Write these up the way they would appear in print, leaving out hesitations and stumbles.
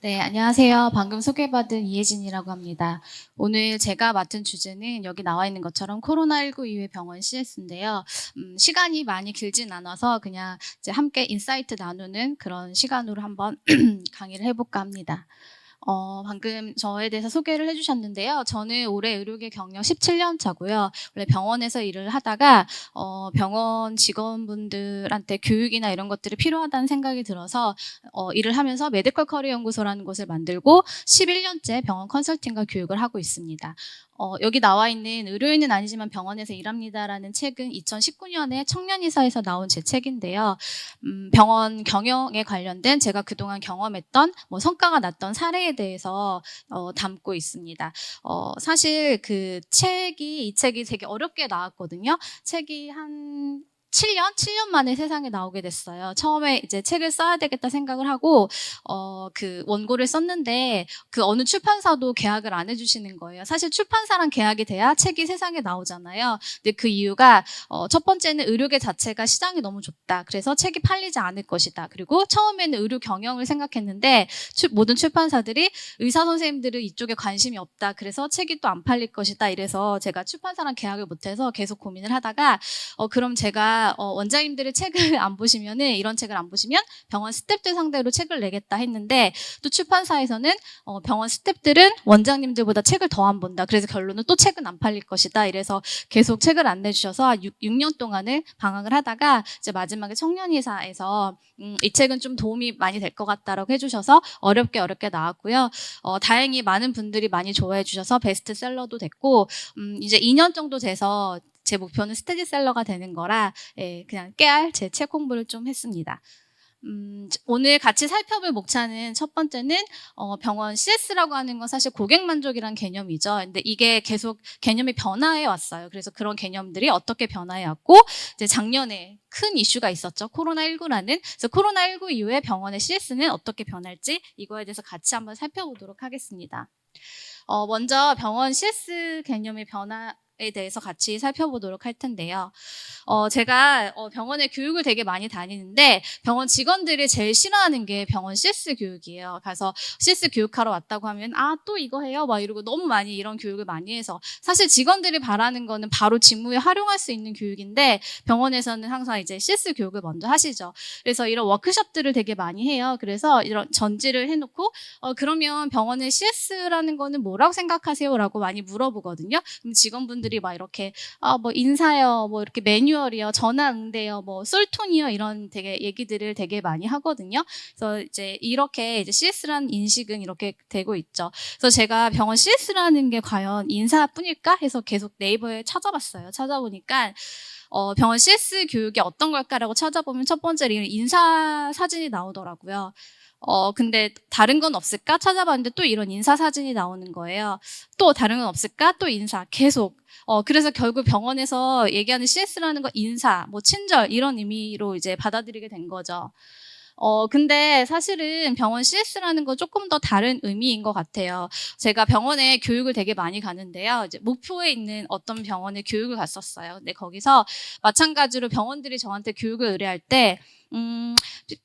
네, 안녕하세요. 방금 소개받은 이혜진이라고 합니다. 오늘 제가 맡은 주제는 여기 나와 있는 것처럼 코로나19 이후의 병원 CS인데요. 시간이 많이 길진 않아서 그냥 이제 함께 인사이트 나누는 그런 시간으로 한번 강의를 해볼까 합니다. 방금 저에 대해서 소개를 해주셨는데요. 저는 올해 의료계 경력 17년 차고요. 원래 병원에서 일을 하다가 병원 직원분들한테 교육이나 이런 것들이 필요하다는 생각이 들어서 일을 하면서 메디컬 커리어 연구소라는 곳을 만들고 11년째 병원 컨설팅과 교육을 하고 있습니다. 여기 나와 있는 의료인은 아니지만 병원에서 일합니다라는 책은 2019년에 청년이사에서 나온 제 책인데요. 병원 경영에 관련된 제가 그동안 경험했던 성과가 났던 사례에 대해서 담고 있습니다. 사실 이 책이 되게 어렵게 나왔거든요. 책이 한 7년 만에 세상에 나오게 됐어요. 처음에 이제 책을 써야 되겠다 생각을 하고, 그 원고를 썼는데, 그 어느 출판사도 계약을 안 해주시는 거예요. 사실 출판사랑 계약이 돼야 책이 세상에 나오잖아요. 근데 그 이유가, 첫 번째는 의료계 자체가 시장이 너무 좁다. 그래서 책이 팔리지 않을 것이다. 그리고 처음에는 의료 경영을 생각했는데, 모든 출판사들이 의사 선생님들은 이쪽에 관심이 없다. 그래서 책이 또 안 팔릴 것이다. 이래서 제가 출판사랑 계약을 못해서 계속 고민을 하다가, 그럼 제가 원장님들의 책을 안 보시면은 이런 책을 안 보시면 병원 스태프들 상대로 책을 내겠다 했는데 또 출판사에서는 병원 스태프들은 원장님들보다 책을 더 안 본다. 그래서 결론은 또 책은 안 팔릴 것이다. 이래서 계속 책을 안 내주셔서 6년 동안을 방황을 하다가 이제 마지막에 청년이사에서 이 책은 좀 도움이 많이 될 것 같다라고 해주셔서 어렵게 나왔고요. 다행히 많은 분들이 많이 좋아해 주셔서 베스트셀러도 됐고 이제 2년 정도 돼서 제 목표는 스테디셀러가 되는 거라 그냥 깨알 제 책 공부를 좀 했습니다. 오늘 같이 살펴볼 목차는 첫 번째는 병원 CS라고 하는 건 사실 고객 만족이란 개념이죠. 근데 이게 계속 개념이 변화해 왔어요. 그래서 그런 개념들이 어떻게 변화해 왔고 이제 작년에 큰 이슈가 있었죠. 코로나19라는. 그래서 코로나19 이후에 병원의 CS는 어떻게 변할지 이거에 대해서 같이 한번 살펴보도록 하겠습니다. 먼저 병원 CS 개념의 변화에 대해서 같이 살펴보도록 할 텐데요. 제가 병원에 교육을 되게 많이 다니는데 병원 직원들이 제일 싫어하는 게 병원 CS 교육이에요. 가서 CS 교육하러 왔다고 하면 또 이거 해요? 막 이러고 너무 많이 이런 교육을 많이 해서 사실 직원들이 바라는 거는 바로 직무에 활용할 수 있는 교육인데 병원에서는 항상 이제 CS 교육을 먼저 하시죠. 그래서 이런 워크숍들을 되게 많이 해요. 그래서 이런 전지를 해놓고 그러면 병원의 CS라는 거는 뭐라고 생각하세요? 라고 많이 물어보거든요. 그럼 직원분들이 막 이렇게 뭐 인사요, 뭐 이렇게 매뉴얼이요, 전화 응대요, 뭐 쏠톤이요 이런 되게 얘기들을 되게 많이 하거든요. 그래서 이제 이렇게 이제 CS라는 인식은 이렇게 되고 있죠. 그래서 제가 병원 CS라는 게 과연 인사뿐일까 해서 계속 네이버에 찾아봤어요. 찾아보니까 병원 CS 교육이 어떤 걸까라고 찾아보면 첫 번째로 인사 사진이 나오더라고요. 근데 다른 건 없을까? 찾아봤는데 또 이런 인사 사진이 나오는 거예요. 또 다른 건 없을까? 또 인사. 계속. 그래서 결국 병원에서 얘기하는 CS라는 거 인사, 뭐 친절 이런 의미로 이제 받아들이게 된 거죠. 근데 사실은 병원 CS라는 건 조금 더 다른 의미인 것 같아요. 제가 병원에 교육을 되게 많이 가는데요. 이제 목포에 있는 어떤 병원에 교육을 갔었어요. 근데 거기서 마찬가지로 병원들이 저한테 교육을 의뢰할 때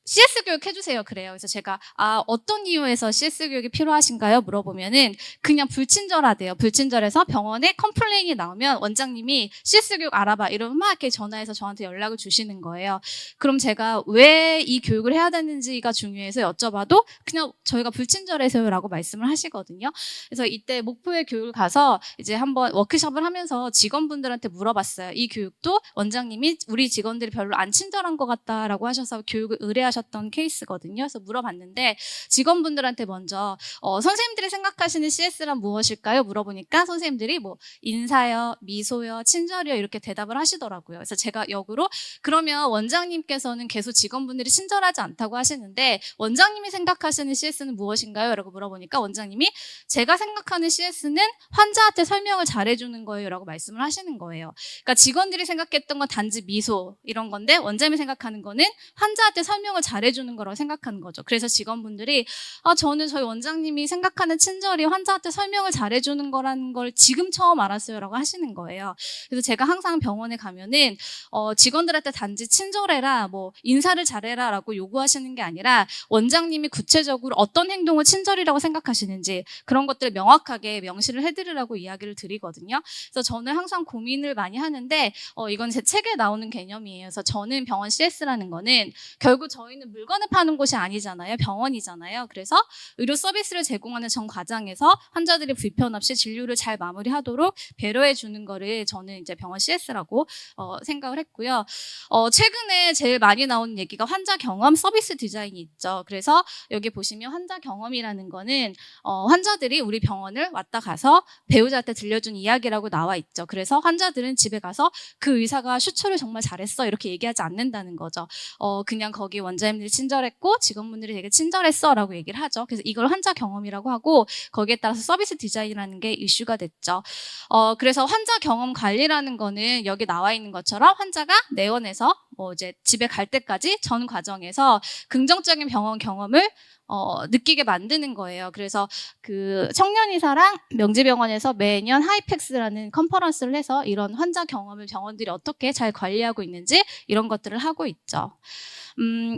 CS 교육 해주세요. 그래요. 그래서 제가 어떤 이유에서 CS 교육이 필요하신가요? 물어보면은 그냥 불친절하대요. 불친절해서 병원에 컴플레인이 나오면 원장님이 CS 교육 알아봐 이러면 막 이렇게 전화해서 저한테 연락을 주시는 거예요. 그럼 제가 왜 이 교육을 해야 되는지가 중요해서 여쭤봐도 그냥 저희가 불친절해서요라고 말씀을 하시거든요. 그래서 이때 목포에 교육을 가서 이제 한번 워크숍을 하면서 직원분들한테 물어봤어요. 이 교육도 원장님이 우리 직원들이 별로 안 친절한 것 같다라고 하셔서 교육을 의뢰하셨던 케이스거든요. 그래서 물어봤는데 직원분들한테 먼저 선생님들이 생각하시는 CS란 무엇일까요? 물어보니까 선생님들이 뭐 인사요, 미소요, 친절이요 이렇게 대답을 하시더라고요. 그래서 제가 역으로 그러면 원장님께서는 계속 직원분들이 친절하지 않다고 하시는데 원장님이 생각하시는 CS는 무엇인가요? 라고 물어보니까 원장님이 제가 생각하는 CS는 환자한테 설명을 잘해주는 거예요 라고 말씀을 하시는 거예요. 그러니까 직원들이 생각했던 건 단지 미소 이런 건데 원장님이 생각하는 거는 환자한테 설명을 잘해주는 거라고 생각하는 거죠. 그래서 직원분들이 저는 저희 원장님이 생각하는 친절이 환자한테 설명을 잘해주는 거라는 걸 지금 처음 알았어요라고 하시는 거예요. 그래서 제가 항상 병원에 가면은 직원들한테 단지 친절해라, 뭐 인사를 잘해라라고 요구하시는 게 아니라 원장님이 구체적으로 어떤 행동을 친절이라고 생각하시는지 그런 것들을 명확하게 명시를 해드리라고 이야기를 드리거든요. 그래서 저는 항상 고민을 많이 하는데 이건 제 책에 나오는 개념이에요. 그래서 저는 병원 CS라는 거는 결국 저희는 물건을 파는 곳이 아니잖아요. 병원이잖아요. 그래서 의료 서비스를 제공하는 전 과정에서 환자들이 불편 없이 진료를 잘 마무리하도록 배려해 주는 거를 저는 이제 병원 CS라고 생각을 했고요. 최근에 제일 많이 나오는 얘기가 환자 경험 서비스 디자인이 있죠. 그래서 여기 보시면 환자 경험이라는 거는 환자들이 우리 병원을 왔다 가서 배우자한테 들려준 이야기라고 나와 있죠. 그래서 환자들은 집에 가서 그 의사가 슈처를 정말 잘했어 이렇게 얘기하지 않는다는 거죠. 그냥 거기 원장님들이 친절했고 직원분들이 되게 친절했어 라고 얘기를 하죠. 그래서 이걸 환자 경험이라고 하고 거기에 따라서 서비스 디자인이라는 게 이슈가 됐죠. 그래서 환자 경험 관리라는 거는 여기 나와 있는 것처럼 환자가 내원에서 이제 집에 갈 때까지 전 과정에서 긍정적인 병원 경험을 느끼게 만드는 거예요. 그래서 그 청년의사랑 명지병원에서 매년 하이펙스라는 컨퍼런스를 해서 이런 환자 경험을 병원들이 어떻게 잘 관리하고 있는지 이런 것들을 하고 있죠.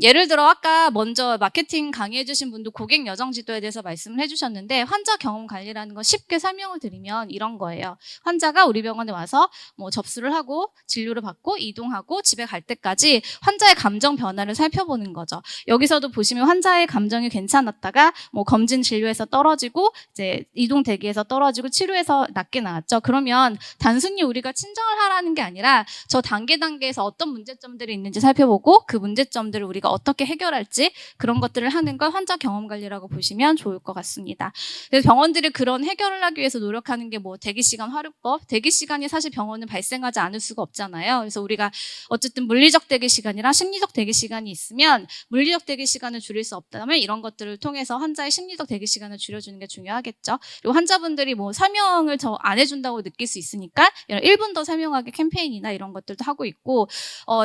예를 들어 아까 먼저 마케팅 강의해 주신 분도 고객 여정 지도에 대해서 말씀을 해주셨는데 환자 경험 관리라는 건 쉽게 설명을 드리면 이런 거예요. 환자가 우리 병원에 와서 뭐 접수를 하고 진료를 받고 이동하고 집에 갈 때까지 환자의 감정 변화를 살펴보는 거죠. 여기서도 보시면 환자의 감정이 괜찮았다가 뭐 검진 진료에서 떨어지고 이제 이동 대기에서 떨어지고 치료에서 낮게 나왔죠. 그러면 단순히 우리가 친정을 하라는 게 아니라 저 단계에서 어떤 문제점들이 있는지 살펴보고 그 문제점들을 우리가 어떻게 해결할지 그런 것들을 하는 걸 환자 경험 관리라고 보시면 좋을 것 같습니다. 그래서 병원들이 그런 해결을 하기 위해서 노력하는 게 뭐 대기시간 활용법, 대기시간이 사실 병원은 발생하지 않을 수가 없잖아요. 그래서 우리가 어쨌든 물리적 대기시간이랑 심리적 대기시간이 있으면 물리적 대기시간을 줄일 수 없다면 이런 것들을 통해서 환자의 심리적 대기시간을 줄여주는 게 중요하겠죠. 그리고 환자분들이 뭐 설명을 더 안 해준다고 느낄 수 있으니까 1분 더 설명하기 캠페인이나 이런 것들도 하고 있고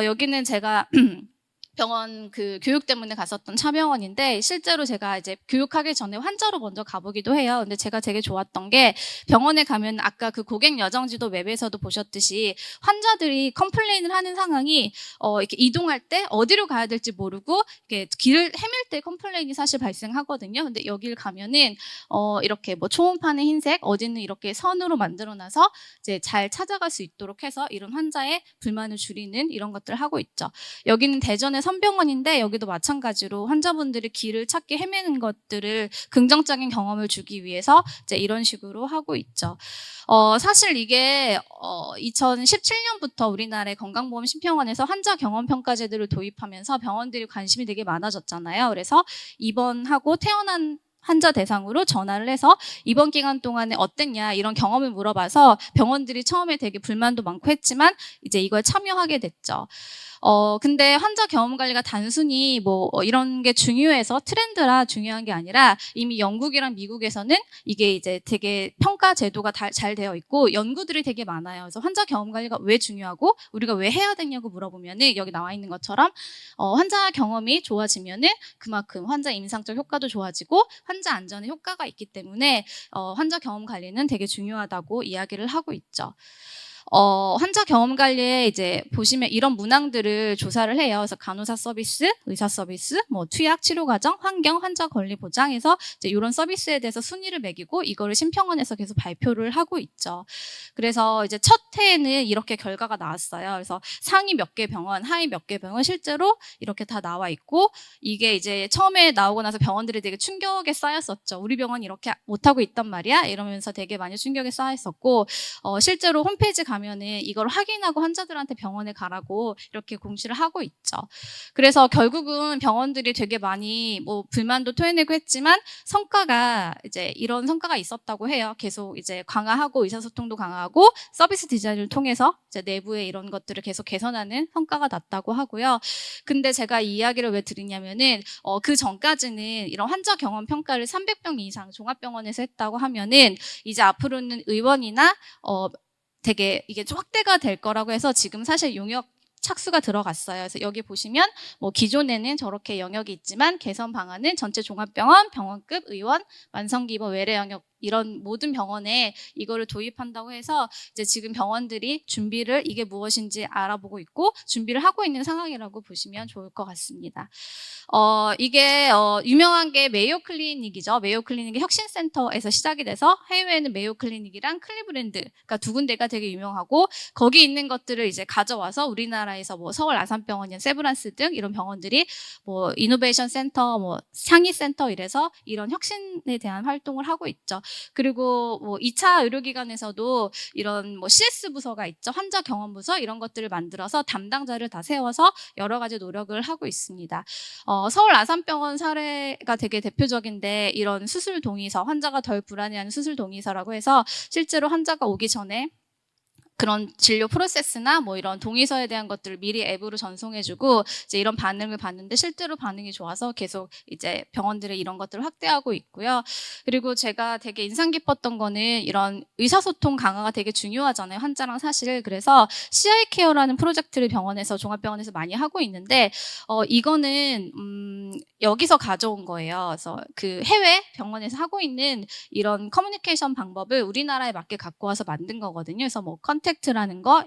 여기는 제가 병원 그 교육 때문에 갔었던 차병원인데 실제로 제가 이제 교육하기 전에 환자로 먼저 가보기도 해요. 근데 제가 되게 좋았던 게 병원에 가면 아까 그 고객 여정지도 웹에서도 보셨듯이 환자들이 컴플레인을 하는 상황이 이렇게 이동할 때 어디로 가야 될지 모르고 이렇게 길을 헤맬 때 컴플레인이 사실 발생하거든요. 근데 여기를 가면은 이렇게 뭐 초음파는 흰색, 어디는 이렇게 선으로 만들어놔서 이제 잘 찾아갈 수 있도록 해서 이런 환자의 불만을 줄이는 이런 것들을 하고 있죠. 여기는 대전의 선병원인데 여기도 마찬가지로 환자분들이 길을 찾기 헤매는 것들을 긍정적인 경험을 주기 위해서 이제 이런 식으로 하고 있죠. 사실 이게 2017년부터 우리나라의 건강보험 심평원에서 환자 경험 평가 제도를 도입하면서 병원들이 관심이 되게 많아졌잖아요. 그래서 입원하고 퇴원한 환자 대상으로 전화를 해서 이번 기간 동안에 어땠냐 이런 경험을 물어봐서 병원들이 처음에 되게 불만도 많고 했지만 이제 이걸 참여하게 됐죠. 근데 환자 경험 관리가 단순히 뭐 이런 게 중요해서 트렌드라 중요한 게 아니라 이미 영국이랑 미국에서는 이게 이제 되게 평가 제도가 잘 되어 있고 연구들이 되게 많아요. 그래서 환자 경험 관리가 왜 중요하고 우리가 왜 해야 되냐고 물어보면은 여기 나와 있는 것처럼 환자 경험이 좋아지면은 그만큼 환자 임상적 효과도 좋아지고 환자 안전에 효과가 있기 때문에 환자 경험 관리는 되게 중요하다고 이야기를 하고 있죠. 환자 경험 관리에 이제 보시면 이런 문항들을 조사를 해요. 그래서 간호사 서비스, 의사 서비스, 뭐 투약, 치료 과정, 환경, 환자 권리 보장해서 이제 이런 서비스에 대해서 순위를 매기고 이거를 심평원에서 계속 발표를 하고 있죠. 그래서 이제 첫 해에는 이렇게 결과가 나왔어요. 그래서 상위 몇 개 병원, 하위 몇 개 병원 실제로 이렇게 다 나와 있고 이게 이제 처음에 나오고 나서 병원들이 되게 충격에 쌓였었죠. 우리 병원이 이렇게 못하고 있단 말이야? 이러면서 되게 많이 충격에 쌓였었고 실제로 홈페이지 가면은 이걸 확인하고 환자들한테 병원에 가라고 이렇게 공지를 하고 있죠. 그래서 결국은 병원들이 되게 많이 뭐 불만도 토해내고 했지만 성과가 이제 이런 성과가 있었다고 해요. 계속 이제 강화하고 의사소통도 강화하고 서비스 디자인을 통해서 이제 내부에 이런 것들을 계속 개선하는 성과가 났다고 하고요. 근데 제가 이 이야기를 왜 드리냐면은 그 전까지는 이런 환자 경험 평가를 300병 이상 종합병원에서 했다고 하면은 이제 앞으로는 의원이나 되게 이게 좀 확대가 될 거라고 해서 지금 사실 용역 착수가 들어갔어요. 그래서 여기 보시면 뭐 기존에는 저렇게 영역이 있지만 개선 방안은 전체 종합병원, 병원급, 의원, 만성기본, 외래 영역 이런 모든 병원에 이거를 도입한다고 해서 이제 지금 병원들이 준비를 이게 무엇인지 알아보고 있고 준비를 하고 있는 상황이라고 보시면 좋을 것 같습니다. 이게 유명한 게 메이오 클리닉이죠. 메이오 클리닉이 혁신센터에서 시작이 돼서 해외에는 메이오 클리닉이랑 클리브랜드, 그러니까 두 군데가 되게 유명하고 거기 있는 것들을 이제 가져와서 우리나라에서 뭐 서울 아산병원이나 세브란스 등 이런 병원들이 뭐 이노베이션 센터, 뭐 상위 센터 이래서 이런 혁신에 대한 활동을 하고 있죠. 그리고 뭐 2차 의료기관에서도 이런 뭐 CS 부서가 있죠. 환자 경험 부서 이런 것들을 만들어서 담당자를 다 세워서 여러 가지 노력을 하고 있습니다. 서울 아산병원 사례가 되게 대표적인데 이런 수술 동의서, 환자가 덜 불안해하는 수술 동의서라고 해서 실제로 환자가 오기 전에 그런 진료 프로세스나 뭐 이런 동의서에 대한 것들을 미리 앱으로 전송해주고 이제 이런 반응을 봤는데 실제로 반응이 좋아서 계속 이제 병원들이 이런 것들을 확대하고 있고요. 그리고 제가 되게 인상 깊었던 거는 이런 의사소통 강화가 되게 중요하잖아요. 환자랑 사실. 그래서 CI 케어라는 프로젝트를 병원에서 종합병원에서 많이 하고 있는데 이거는 여기서 가져온 거예요. 그래서 그 해외 병원에서 하고 있는 이런 커뮤니케이션 방법을 우리나라에 맞게 갖고 와서 만든 거거든요. 그래서 뭐 컨택트라는 거,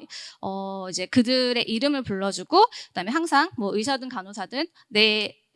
이제 그들의 이름을 불러주고, 그다음에 항상 뭐 의사든 간호사든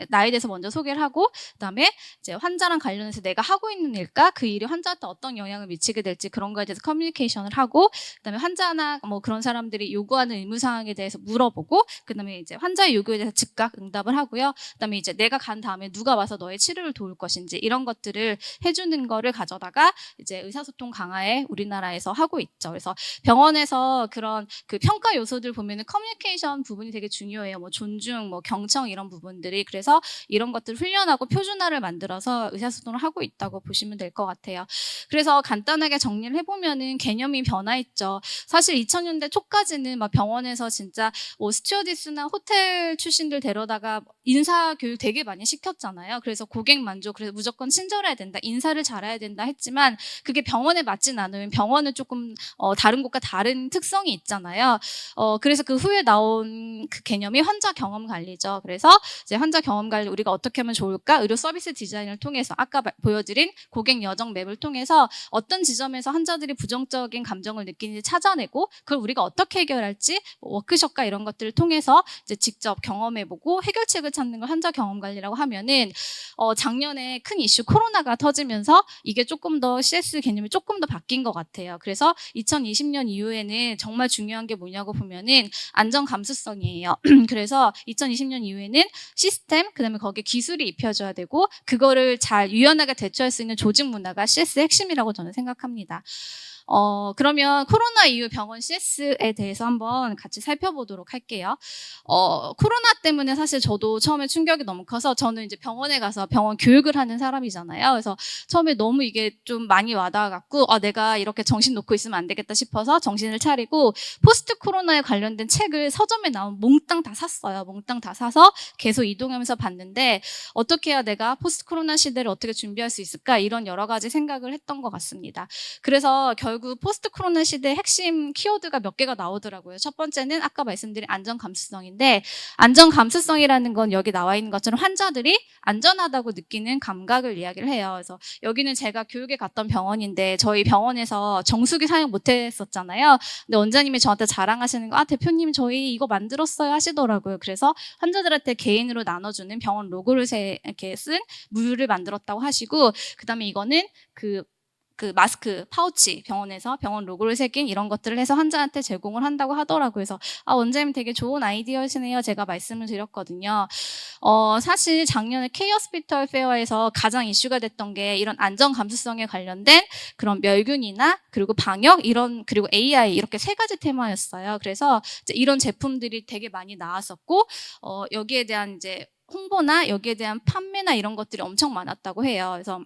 나에 대해서 먼저 소개를 하고, 그다음에 이제 환자랑 관련해서 내가 하고 있는 일과 그 일이 환자한테 어떤 영향을 미치게 될지 그런 거에 대해서 커뮤니케이션을 하고, 그다음에 환자나 뭐 그런 사람들이 요구하는 의무 사항에 대해서 물어보고, 그다음에 이제 환자의 요구에 대해서 즉각 응답을 하고요. 그다음에 이제 내가 간 다음에 누가 와서 너의 치료를 도울 것인지 이런 것들을 해주는 거를 가져다가 이제 의사소통 강화에 우리나라에서 하고 있죠. 그래서 병원에서 그런 그 평가 요소들 보면은 커뮤니케이션 부분이 되게 중요해요. 뭐 존중, 뭐 경청 이런 부분들이. 그래서 이런 것들 훈련하고 표준화를 만들어서 의사소통을 하고 있다고 보시면 될 것 같아요. 그래서 간단하게 정리를 해보면은 개념이 변화했죠. 사실 2000년대 초까지는 막 병원에서 진짜 뭐 스튜어디스나 호텔 출신들 데려다가 인사 교육 되게 많이 시켰잖아요. 그래서 고객 만족, 그래서 무조건 친절해야 된다, 인사를 잘해야 된다 했지만 그게 병원에 맞진 않으면 병원은 조금 다른 곳과 다른 특성이 있잖아요. 그래서 그 후에 나온 그 개념이 환자 경험 관리죠. 그래서 이제 환자 경험 관리 우리가 어떻게 하면 좋을까? 의료 서비스 디자인을 통해서 아까 보여드린 고객 여정 맵을 통해서 어떤 지점에서 환자들이 부정적인 감정을 느끼는지 찾아내고 그걸 우리가 어떻게 해결할지 워크숍과 이런 것들을 통해서 이제 직접 경험해보고 해결책을 찾는 걸 환자 경험 관리라고 하면은 작년에 큰 이슈 코로나가 터지면서 이게 조금 더 CS 개념이 조금 더 바뀐 것 같아요. 그래서 2020년 이후에는 정말 중요한 게 뭐냐고 보면은 안전 감수성이에요. 그래서 2020년 이후에는 시스템, 그다음에 거기에 기술이 입혀져야 되고 그거를 잘 유연하게 대처할 수 있는 조직 문화가 CS의 핵심이라고 저는 생각합니다. 그러면 코로나 이후 병원 CS에 대해서 한번 같이 살펴보도록 할게요. 코로나 때문에 사실 저도 처음에 충격이 너무 커서 저는 이제 병원에 가서 병원 교육을 하는 사람이잖아요. 그래서 처음에 너무 이게 좀 많이 와닿아갖고 내가 이렇게 정신 놓고 있으면 안 되겠다 싶어서 정신을 차리고 포스트 코로나에 관련된 책을 서점에 나온 몽땅 다 샀어요. 몽땅 다 사서 계속 이동하면서 봤는데 어떻게 해야 내가 포스트 코로나 시대를 어떻게 준비할 수 있을까 이런 여러 가지 생각을 했던 것 같습니다. 그래서 결국 포스트 코로나 시대의 핵심 키워드가 몇 개가 나오더라고요. 첫 번째는 아까 말씀드린 안전 감수성인데 안전 감수성이라는 건 여기 나와 있는 것처럼 환자들이 안전하다고 느끼는 감각을 이야기를 해요. 그래서 여기는 제가 교육에 갔던 병원인데 저희 병원에서 정수기 사용 못했었잖아요. 근데 원장님이 저한테 자랑하시는 거 대표님 저희 이거 만들었어요 하시더라고요. 그래서 환자들한테 개인으로 나눠주는 병원 로고를 이렇게 쓴 물을 만들었다고 하시고 그다음에 이거는 그 마스크, 파우치 병원에서 병원 로고를 새긴 이런 것들을 해서 환자한테 제공을 한다고 하더라고요. 그래서 원장님 되게 좋은 아이디어시네요. 제가 말씀을 드렸거든요. 사실 작년에 K-호스피털 페어에서 가장 이슈가 됐던 게 이런 안전 감수성에 관련된 그런 멸균이나 그리고 방역 그리고 AI 이렇게 세 가지 테마였어요. 그래서 이제 이런 제품들이 되게 많이 나왔었고 여기에 대한 이제 홍보나 여기에 대한 판매나 이런 것들이 엄청 많았다고 해요. 그래서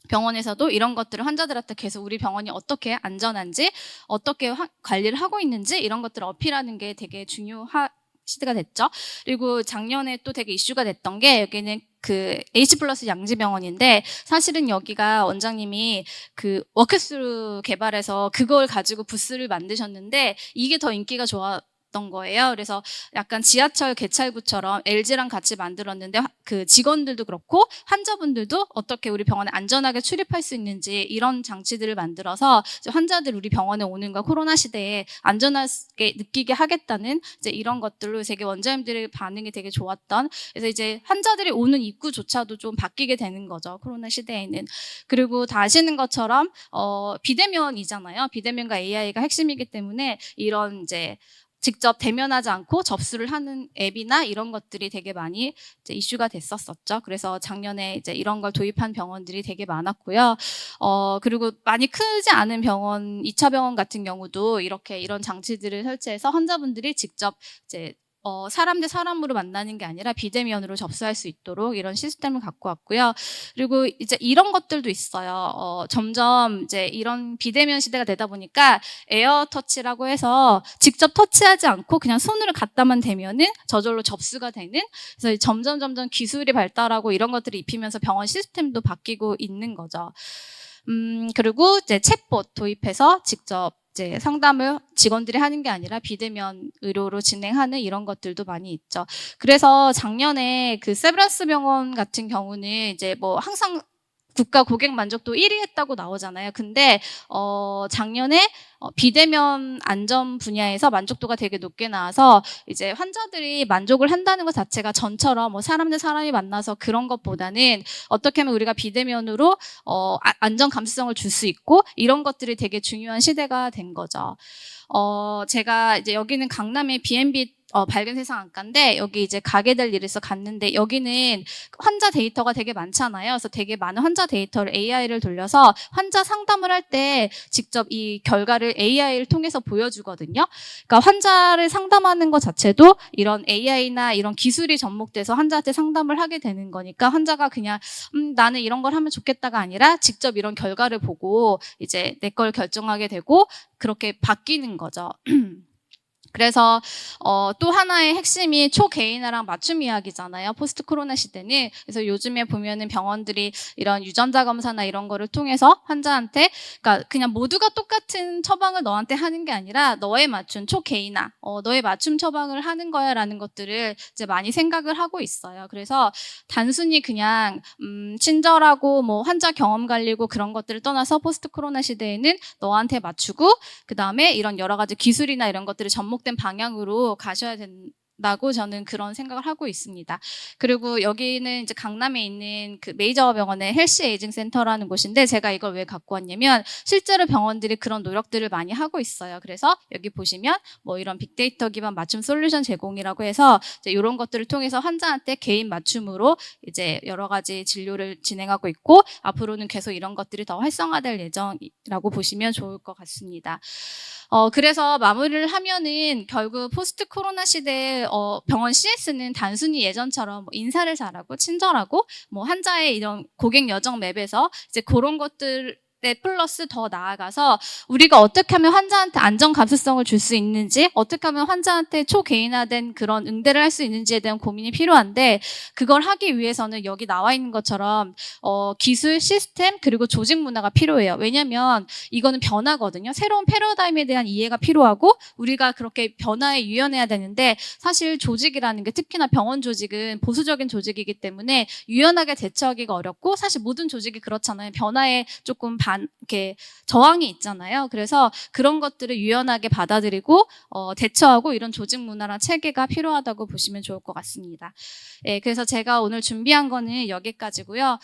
병원에서도 이런 것들을 환자들한테 계속 우리 병원이 어떻게 안전한지 어떻게 관리를 하고 있는지 이런 것들을 어필하는 게 되게 중요한 시대가 됐죠. 그리고 작년에 또 되게 이슈가 됐던 게 여기는 그 H+ 양지병원인데 사실은 여기가 원장님이 그 워크스루 개발해서 그걸 가지고 부스를 만드셨는데 이게 더 인기가 좋았던 있었던 거예요. 그래서 약간 지하철 개찰구처럼 LG랑 같이 만들었는데 그 직원들도 그렇고 환자분들도 어떻게 우리 병원에 안전하게 출입할 수 있는지 이런 장치들을 만들어서 이제 환자들 우리 병원에 오는 거 코로나 시대에 안전하게 느끼게 하겠다는 이제 이런 것들로 되게 원장님들의 반응이 되게 좋았던, 그래서 이제 환자들이 오는 입구조차도 좀 바뀌게 되는 거죠, 코로나 시대에는. 그리고 다 아시는 것처럼 비대면이잖아요. 비대면과 AI가 핵심이기 때문에 이런 이제 직접 대면하지 않고 접수를 하는 앱이나 이런 것들이 되게 많이 이제 이슈가 됐었었죠. 그래서 작년에 이제 이런 걸 도입한 병원들이 되게 많았고요. 그리고 많이 크지 않은 병원, 2차 병원 같은 경우도 이렇게 이런 장치들을 설치해서 환자분들이 직접 이제 사람 대 사람으로 만나는 게 아니라 비대면으로 접수할 수 있도록 이런 시스템을 갖고 왔고요. 그리고 이제 이런 것들도 있어요. 점점 이제 이런 비대면 시대가 되다 보니까 에어 터치라고 해서 직접 터치하지 않고 그냥 손으로 갖다만 대면은 저절로 접수가 되는, 그래서 점점 기술이 발달하고 이런 것들이 입히면서 병원 시스템도 바뀌고 있는 거죠. 그리고 이제 챗봇 도입해서 직접 이제 상담을 직원들이 하는 게 아니라 비대면 의료로 진행하는 이런 것들도 많이 있죠. 그래서 작년에 그 세브란스 병원 같은 경우는 이제 뭐 항상 국가 고객 만족도 1위 했다고 나오잖아요. 근데 작년에 비대면 안전 분야에서 만족도가 되게 높게 나와서 이제 환자들이 만족을 한다는 것 자체가 전처럼 뭐 사람 대 사람이 만나서 그런 것보다는 어떻게 하면 우리가 비대면으로 안전 감수성을 줄 수 있고 이런 것들이 되게 중요한 시대가 된 거죠. 제가 이제 여기는 강남의 B&B 밝은 세상 안과인데 여기 이제 가게 될 일이 있어 갔는데 여기는 환자 데이터가 되게 많잖아요. 그래서 되게 많은 환자 데이터를 AI를 돌려서 환자 상담을 할 때 직접 이 결과를 AI를 통해서 보여주거든요. 그러니까 환자를 상담하는 것 자체도 이런 AI나 이런 기술이 접목돼서 환자한테 상담을 하게 되는 거니까 환자가 그냥 나는 이런 걸 하면 좋겠다가 아니라 직접 이런 결과를 보고 이제 내 걸 결정하게 되고 그렇게 바뀌는 거죠. 그래서 또 하나의 핵심이 초개인화랑 맞춤 이야기잖아요. 포스트 코로나 시대는. 그래서 요즘에 보면은 병원들이 이런 유전자 검사나 이런 거를 통해서 환자한테, 그러니까 그냥 모두가 똑같은 처방을 너한테 하는 게 아니라 너에 맞춘 초개인화, 너에 맞춤 처방을 하는 거야라는 것들을 이제 많이 생각을 하고 있어요. 그래서 단순히 그냥 친절하고 뭐 환자 경험 관리고 그런 것들을 떠나서 포스트 코로나 시대에는 너한테 맞추고 그다음에 이런 여러 가지 기술이나 이런 것들이 접목된 방향으로 가셔야 된다고 저는 그런 생각을 하고 있습니다. 그리고 여기는 이제 강남에 있는 그 메이저 병원의 헬스 에이징 센터라는 곳인데 제가 이걸 왜 갖고 왔냐면 실제로 병원들이 그런 노력들을 많이 하고 있어요. 그래서 여기 보시면 뭐 이런 빅데이터 기반 맞춤 솔루션 제공이라고 해서 이제 이런 것들을 통해서 환자한테 개인 맞춤으로 이제 여러 가지 진료를 진행하고 있고 앞으로는 계속 이런 것들이 더 활성화될 예정이라고 보시면 좋을 것 같습니다. 그래서 마무리를 하면은 결국 포스트 코로나 시대에 병원 CS는 단순히 예전처럼 뭐 인사를 잘하고 친절하고 뭐 환자의 이런 고객 여정 맵에서 이제 그런 것들 플러스 더 나아가서 우리가 어떻게 하면 환자한테 안전 감수성을 줄 수 있는지, 어떻게 하면 환자한테 초개인화된 그런 응대를 할 수 있는지에 대한 고민이 필요한데 그걸 하기 위해서는 여기 나와 있는 것처럼 기술, 시스템 그리고 조직 문화가 필요해요. 왜냐하면 이거는 변화거든요. 새로운 패러다임에 대한 이해가 필요하고 우리가 그렇게 변화에 유연해야 되는데 사실 조직이라는 게 특히나 병원 조직은 보수적인 조직이기 때문에 유연하게 대처하기가 어렵고 사실 모든 조직이 그렇잖아요. 변화에 조금 이렇게 저항이 있잖아요. 그래서 그런 것들을 유연하게 받아들이고 대처하고 이런 조직 문화나 체계가 필요하다고 보시면 좋을 것 같습니다. 예, 그래서 제가 오늘 준비한 거는 여기까지고요.